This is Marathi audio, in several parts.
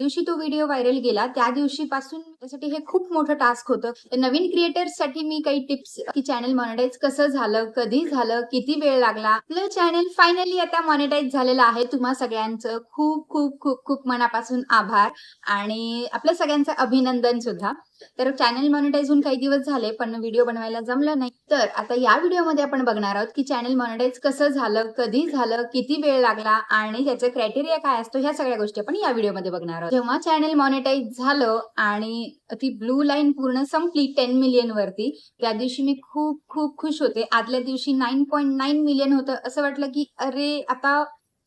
दिवशी तो व्हिडिओ व्हायरल गेला त्या दिवशीपासून त्यासाठी हे खूप मोठं टास्क होतं. तर नवीन क्रिएटर्ससाठी मी काही टिप्स की चॅनल मॉनिटाईज कसं झालं, कधी झालं, किती वेळ लागला. आपलं चॅनल फायनली आता मॉनिटाईज झालेलं आहे. तुम्हा सगळ्यांचं खूप खूप खूप खूप मनापासून आभार आणि आपल्या सगळ्यांचं अभिनंदन सुद्धा. तर चॅनल मॉनिटाईज होऊन काही दिवस झाले पण व्हिडिओ बनवायला जमलं नाही. तर आता या व्हिडिओमध्ये आपण बघणार आहोत की चॅनल मॉनिटाईज कसं झालं, कधी झालं, किती वेळ लागला आणि त्याचा क्रायटेरिया काय असतो, ह्या सगळ्या गोष्टी आपण या व्हिडिओमध्ये बघणार आहोत. जेव्हा चॅनल मॉनिटाईज झालं आणि ती ब्लू लाईन पूर्ण संपली 10 मिलियन वरती, त्या दिवशी मी खूप खूप खुश होते. आदल्या दिवशी 9.9 मिलियन होतं. असं वाटलं की अरे आता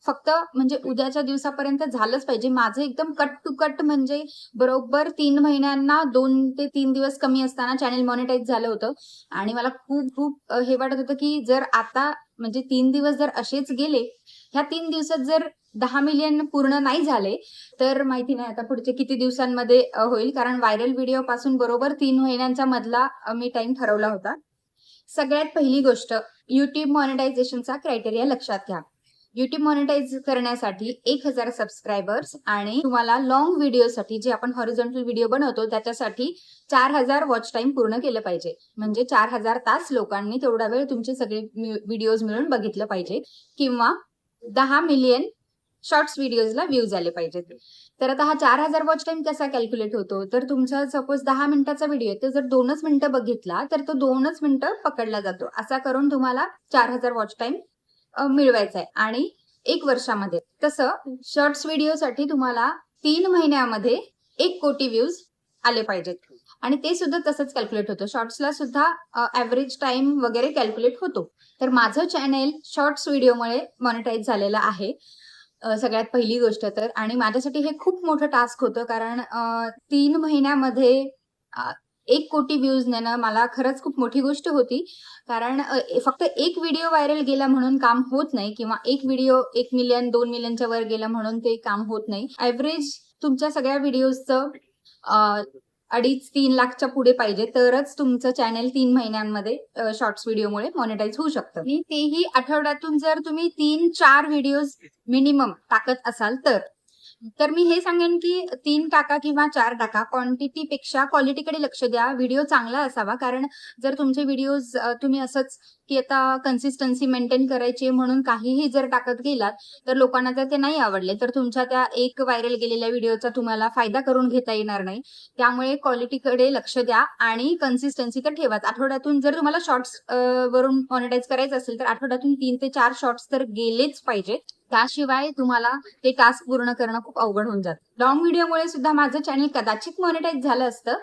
फक्त म्हणजे उद्याच्या दिवसापर्यंत झालंच पाहिजे. माझं एकदम कट टू कट म्हणजे बरोबर 3 महिन्यांना 2 ते 3 दिवस कमी असताना चॅनल मॉनिटाईज झालं होतं आणि मला खूप खूप हे वाटत होतं की जर आता म्हणजे 3 दिवस जर असेच गेले, ह्या 3 दिवसात जर 10 मिलियन पूर्ण नाही झाले तर माहिती नाही आता पुढचे किती दिवसांमध्ये होईल. कारण व्हायरल व्हिडिओ पासून बरोबर 3 महिन्यांचा मधला मी टाइम ठरवला होता. सगळ्यात पहिली गोष्ट, YouTube मॉनिटायझेशनचा क्रायटेरिया लक्षात घ्या. YouTube मॉनिटाईज करण्यासाठी 1000 सबस्क्रायबर्स आणि तुम्हाला लॉंग व्हिडिओसाठी जे आपण हॉरिझॉन्टल व्हिडिओ बनवतो त्याच्यासाठी 4000 वॉच टाइम पूर्ण केलं पाहिजे. म्हणजे 4000 तास लोकांनी तेवढा वेळ तुमचे सगळे व्हिडिओज मिळून बघितलं पाहिजे किंवा 10 मिलियन शॉर्ट्स व्हिडिओजला व्ह्यूज आले पाहिजेत. तर आता हा 4000 वॉच टाइम कसा कॅल्क्युलेट होतो, तर तुमचा सपोज 10 मिनिटाचा व्हिडिओ आहे, तर जर 2च मिनिटं बघितला तर तो 2च मिनिटं पकडला जातो. असा करून तुम्हाला 4000 वॉच टाइम मिळवायचा आहे आणि 1 वर्षामध्ये. तसं शॉर्ट्स व्हिडिओसाठी तुम्हाला 3 महिन्यामध्ये 1 कोटी व्ह्यूज आले पाहिजेत आणि ते सुद्धा तसंच कॅल्क्युलेट होतं. शॉर्ट्सला सुद्धा ॲव्हरेज टाइम वगैरे कॅल्क्युलेट होतो. तर माझं चॅनेल शॉर्ट्स व्हिडिओमुळे मॉनिटाईज झालेलं आहे. सगळ्यात पहिली गोष्ट तर आणि माझ्यासाठी हे खूप मोठं टास्क होतं कारण 3 महिन्यामध्ये 1 कोटी व्ह्यूज नेणं मला खरंच खूप मोठी गोष्ट होती. कारण फक्त एक व्हिडिओ व्हायरल गेला म्हणून काम होत नाही किंवा एक व्हिडिओ 1 मिलियन 2 मिलियनच्या वर गेला म्हणून ते काम होत नाही. ॲव्हरेज तुमच्या सगळ्या व्हिडिओजचं 2.5-3 लाखच्या पुढे पाहिजे तरच तुमचं चॅनल 3 महिन्यांमध्ये शॉर्ट्स व्हिडिओमुळे मॉनिटाईज होऊ शकतं. आणि तेही आठवड्यातून जर तुम्ही 3-4 व्हिडिओज मिनिमम टाकत असाल तर. तर मी हे सांगेन की 3 टाका किंवा 4 टाका. क्वांटिटीपेक्षा क्वालिटीकडे लक्ष द्या. व्हिडिओ चांगला असावा कारण जर तुमचे व्हिडिओज तुम्ही असंच की आता कन्सिस्टन्सी मेंटेन करायची म्हणून काहीही जर टाकत गेलात तर लोकांना जर ते नाही आवडले तर तुमच्या त्या एक व्हायरल गेलेल्या व्हिडिओचा तुम्हाला फायदा करून घेता येणार नाही. त्यामुळे क्वालिटीकडे लक्ष द्या आणि कन्सिस्टन्सी तर ठेवाच. आठवड्यातून जर तुम्हाला शॉर्ट्स वरून मॉनिटाईज करायचं असेल तर आठवड्यातून 3 ते 4 शॉर्ट्स तर गेलेच पाहिजे. त्याशिवाय तुम्हाला ते टास्क पूर्ण करणं खूप अवघड होऊन जातं. लॉंग व्हिडिओमुळे सुद्धा माझं चॅनल कदाचित मॉनिटाईज झालं असतं.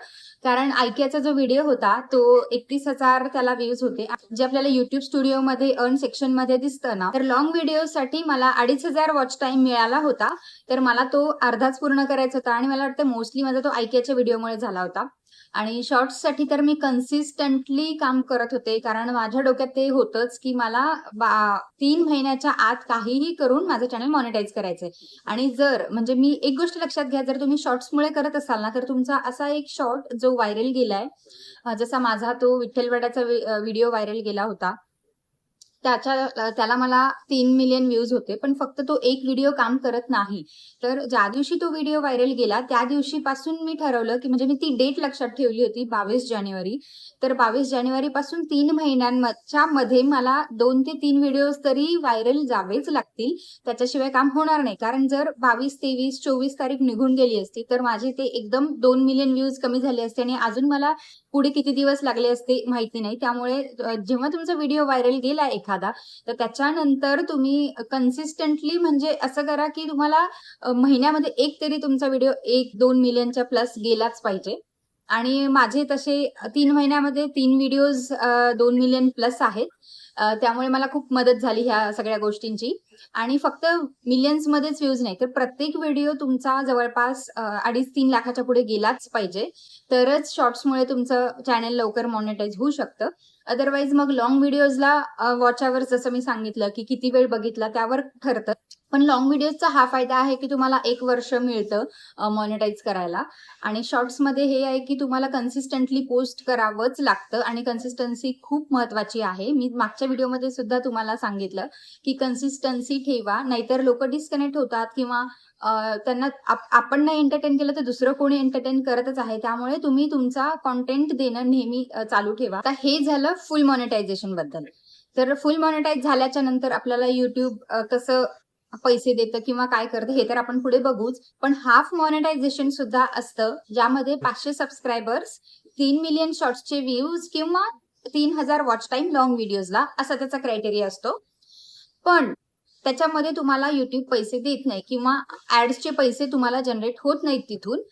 कारण आयकियाचा जो व्हिडिओ होता तो 31,000 त्याला व्ह्यूज होते. जे आपल्याला YouTube स्टुडिओमध्ये अर्न सेक्शनमध्ये दिसतं ना, तर लॉंग व्हिडिओसाठी मला 2,500 वॉच टाइम मिळाला होता. तर मला तो अर्धाच पूर्ण करायचा होता आणि मला वाटतं मोस्टली माझा तो आयकियाच्या व्हिडिओमुळे झाला होता. आणि शॉर्ट्ससाठी तर मी कन्सिस्टंटली काम करत होते कारण माझ्या डोक्यात ते होतंच की मला 3 महिन्याच्या आत काहीही करून माझं चॅनल मॉनिटाईज करायचंय. आणि जर म्हणजे मी एक गोष्ट लक्षात घ्या, जर तुम्ही शॉर्ट्समुळे करत असाल ना, तर तुमचा असा एक शॉर्ट जो व्हायरल गेलाय, जसा माझा तो विठ्ठलवाड्याचा व्हिडिओ व्हायरल गेला होता. त्याला मला 3 मिलियन व्ह्यूज होते. पण फक्त तो एक व्हिडिओ काम करत नाही. तर ज्या दिवशी तो व्हिडिओ व्हायरल गेला त्या दिवशीपासून मी ठरवलं की म्हणजे मी ती डेट लक्षात ठेवली होती 22 जानेवारी. तर 22 जानेवारीपासून 3 महिन्यांच्या मध्ये मला 2 ते 3 व्हिडिओज तरी व्हायरल जावेच लागतील. त्याच्याशिवाय काम होणार नाही. कारण जर 22, 23, 24 तारीख निघून गेली असती तर माझे ते एकदम 2 मिलियन व्ह्यूज कमी झाले असते आणि अजून मला पुढे किती दिवस लागले असते माहिती नाही. त्यामुळे जेव्हा तुमचा व्हिडिओ व्हायरल गेला एखादा तर त्याच्यानंतर तुम्ही कन्सिस्टंटली म्हणजे असं करा की तुम्हाला महिन्यामध्ये एक तरी तुमचा व्हिडिओ 1-2 मिलियनच्या प्लस गेलाच पाहिजे. आणि माझे तसे 3 महिन्यामध्ये 3 व्हिडिओज 2 मिलियन प्लस आहेत. त्यामुळे मला खूप मदत झाली ह्या सगळ्या गोष्टींची. आणि फक्त मिलियन्समध्येच व्ह्यूज नाही तर प्रत्येक व्हिडिओ तुमचा जवळपास 2.5-3 लाखाच्या पुढे गेलाच पाहिजे. तरच शॉर्ट्समुळे तुमचं चॅनल लवकर मॉनिटाईज होऊ शकतं. अदरवाईज मग लॉंग व्हिडिओजला वॉच अवर्स जसं मी सांगितलं की किती वेळ बघितला त्यावर ठरतं. पण लॉंग व्हिडिओजचा हा फायदा आहे की तुम्हाला 1 वर्ष मिळतं मॉनिटाईज करायला. आणि शॉर्ट्समध्ये हे आहे की तुम्हाला कन्सिस्टंटली पोस्ट करावंच लागतं आणि कन्सिस्टन्सी खूप महत्त्वाची आहे. मी मागच्या व्हिडिओमध्ये सुद्धा तुम्हाला सांगितलं की कन्सिस्टन्सी ठेवा, नाहीतर लोकं डिस्कनेक्ट होतात किंवा त्यांना आपण नाही एंटरटेन केलं तर दुसरं कोणी एंटरटेन करतच आहे. त्यामुळे तुम्ही तुमचा कंटेंट देणं नेहमी चालू ठेवा. आता हे झालं फुल मॉनिटायझेशन बद्दल. तर फुल मॉनिटाईज झाल्याच्या नंतर आपल्याला YouTube कसं पैसे देतं किंवा काय करतं हे तर आपण पुढे बघूच. पण हाफ मॉनिटायझेशन सुद्धा असतं, ज्यामध्ये 500 सबस्क्रायबर्स, 3 मिलियन शॉर्ट्सचे व्ह्यूज किंवा 3000 वॉच टाइम लॉंग व्हिडिओजला असा त्याचा क्रायटेरिया असतो. पण त्याच्यामध्ये तुम्हाला YouTube पैसे देत नाही किंवा ऍड्सचे पैसे तुम्हाला जनरेट होत नाहीत तिथून.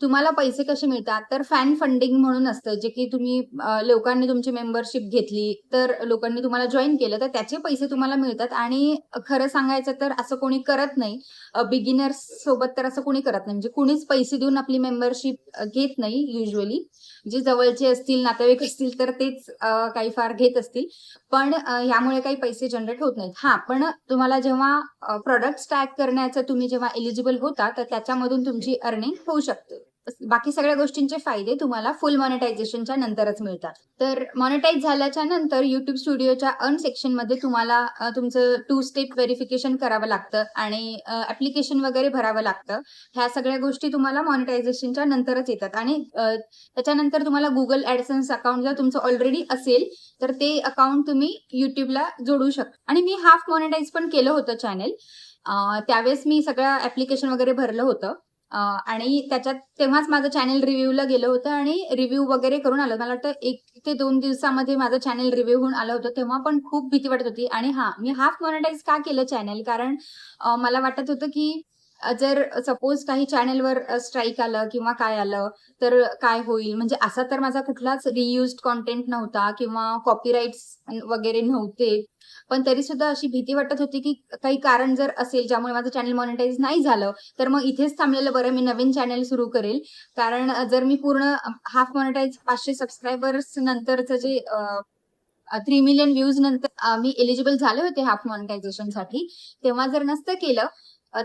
तुम्हाला पैसे कसे मिळतात तर फॅन फंडिंग म्हणून असतं, जे की तुम्ही लोकांनी तुमची मेंबरशिप घेतली तर लोकांनी तुम्हाला जॉईन केलं तर त्याचे पैसे तुम्हाला मिळतात. आणि खरं सांगायचं तर असं कोणी करत नाही, बिगिनर्स सोबत तर असं कोणी करत नाही, म्हणजे कुणीच पैसे देऊन आपली मेंबरशिप घेत नाही युजली. जे जवळचे असतील, नातेवाईक असतील तर तेच काही फार घेत असतील. पण ह्यामुळे काही पैसे जनरेट होत नाहीत. हा, पण तुम्हाला जेव्हा प्रोडक्ट टॅग करण्याचं तुम्ही जेव्हा एलिजिबल होता तर त्याच्यामधून तुमची अर्निंग होऊ शकते. बाकी सगळ्या गोष्टींचे फायदे तुम्हाला फुल मॉनिटायझेशनच्या नंतरच मिळतात. तर मॉनिटाईज झाल्याच्या नंतर YouTube स्टुडिओच्या अर्न सेक्शन मध्ये तुम्हाला तुमचं 2 स्टेप व्हेरिफिकेशन करावं लागतं आणि ऍप्लिकेशन वगैरे भरावं लागतं. ह्या सगळ्या गोष्टी तुम्हाला मॉनिटायझेशनच्या नंतरच येतात. आणि त्याच्यानंतर तुम्हाला गुगल ऍडसन्स अकाउंट जर तुमचं ऑलरेडी असेल तर ते अकाउंट तुम्ही YouTubeला जोडू शकता. आणि मी हाफ मॉनिटाईज पण केलं होतं चॅनेल. त्यावेळेस मी सगळं ऍप्लिकेशन वगैरे भरलं होतं. आणि त्याच्यात तेव्हाच माझं चॅनेल रिव्ह्यूला गेलं होतं आणि रिव्ह्यू वगैरे करून आलं. मला वाटतं 1 ते 2 दिवसामध्ये माझं चॅनेल रिव्ह्यू होऊन आलं होतं. तेव्हा पण खूप भीती वाटत होती. आणि मी हाफ मॉनिटाईज का केलं चॅनेल, कारण मला वाटत होतं की जर सपोज काही चॅनेलवर स्ट्राईक आलं किंवा काय आलं तर काय होईल. म्हणजे असा तर माझा कुठलाच रियुज्ड कॉन्टेंट नव्हता किंवा कॉपीराईट्स वगैरे नव्हते. पण तरी सुद्धा अशी भीती वाटत होती की काही कारण जर असेल ज्यामुळे माझं चॅनल मॉनिटाईज नाही झालं तर मग इथेच थांबलेलं बरं, मी नवीन चॅनल सुरू करेल. कारण जर मी पूर्ण हाफ मॉनिटाईज 500 सबस्क्रायबर्स नंतरचं जे 3 मिलियन व्ह्यूज नंतर मी एलिजिबल झाले होते हाफ मॉनिटायझेशनसाठी, तेव्हा जर नसतं केलं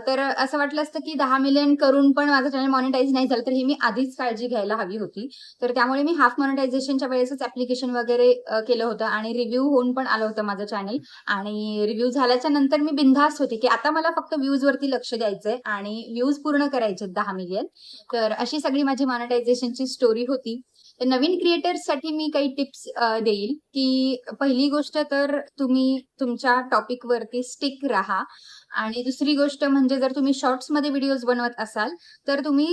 तर असं वाटलं असतं की 10 मिलियन करून पण माझं चॅनल मॉनिटाईज नाही झालं, तर ही मी आधीच काळजी घ्यायला हवी होती. तर त्यामुळे मी हाफ मॉनिटायझेशनच्या वेळेसच ऍप्लिकेशन वगैरे केलं होतं आणि रिव्ह्यू होऊन पण आलं होतं माझं चॅनल. आणि रिव्ह्यू झाल्याच्या नंतर मी बिनधास्त होते की आता मला फक्त व्ह्यूज वरती लक्ष द्यायचंय आणि व्ह्यूज पूर्ण करायचे 10 मिलियन. तर अशी सगळी माझी मॉनिटायझेशनची स्टोरी होती. तर नवीन क्रिएटर्ससाठी मी काही टिप्स देईल की पहिली गोष्ट तर तुम्ही तुमच्या टॉपिक वरती स्टिक राहा. आणि दुसरी गोष्ट म्हणजे जर तुम्ही शॉर्ट्समध्ये व्हिडिओज बनवत असाल तर तुम्ही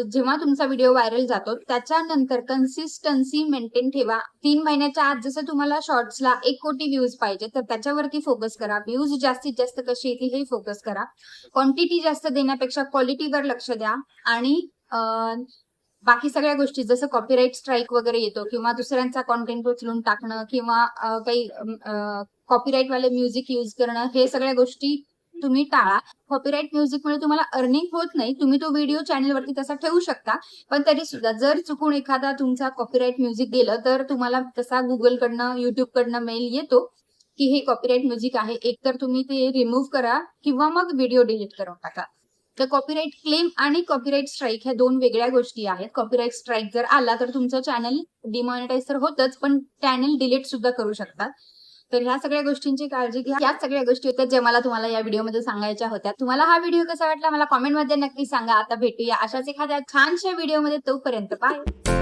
जेव्हा तुमचा व्हिडिओ व्हायरल जातो त्याच्यानंतर कन्सिस्टन्सी मेंटेन ठेवा. 3 महिन्याच्या आत जसं तुम्हाला शॉर्ट्सला 1 कोटी व्ह्यूज पाहिजे तर त्याच्यावरती फोकस करा. व्ह्यूज जास्तीत जास्त कशी येतील हे फोकस करा. क्वांटिटी जास्त देण्यापेक्षा क्वालिटीवर लक्ष द्या. आणि बाकी सगळ्या गोष्टी जसं कॉपीराईट स्ट्राईक वगैरे येतो किंवा दुसऱ्यांचा कॉन्टेंट उचलून टाकणं किंवा काही कॉपीराईट वाले म्युझिक यूज करणं, हे सगळ्या गोष्टी तुम्ही टाळा. कॉपीराईट म्युझिकमुळे तुम्हाला अर्निंग होत नाही. तुम्ही तो व्हिडिओ चॅनलवरती तसा ठेवू शकता. पण तरी सुद्धा जर चुकून एखादा तुमचा कॉपीराईट म्युझिक गेलं तर तुम्हाला तसा गुगलकडनं, युट्यूबकडनं मेल येतो की हे कॉपीराईट म्युझिक आहे. एकतर तुम्ही ते रिमूव्ह करा किंवा मग व्हिडिओ डिलीट करून टाका. तर कॉपीराईट क्लेम आणि कॉपीराईट स्ट्राईक ह्या 2 वेगळ्या गोष्टी आहेत. कॉपीराईट स्ट्राईक जर आला तर तुमचं चॅनल डिमॉनिटाईज तर होतच, पण चॅनल डिलीट सुद्धा करू शकतात. तर ह्या सगळ्या गोष्टींची काळजी घ्या. ह्याच सगळ्या गोष्टी होत्या ज्या मला तुम्हाला या व्हिडिओमध्ये सांगायच्या होत्या. तुम्हाला हा व्हिडिओ कसा वाटला मला कॉमेंटमध्ये नक्की सांगा. आता भेटूया अशाच एखाद्या छानशा व्हिडिओमध्ये. तोपर्यंत बाय.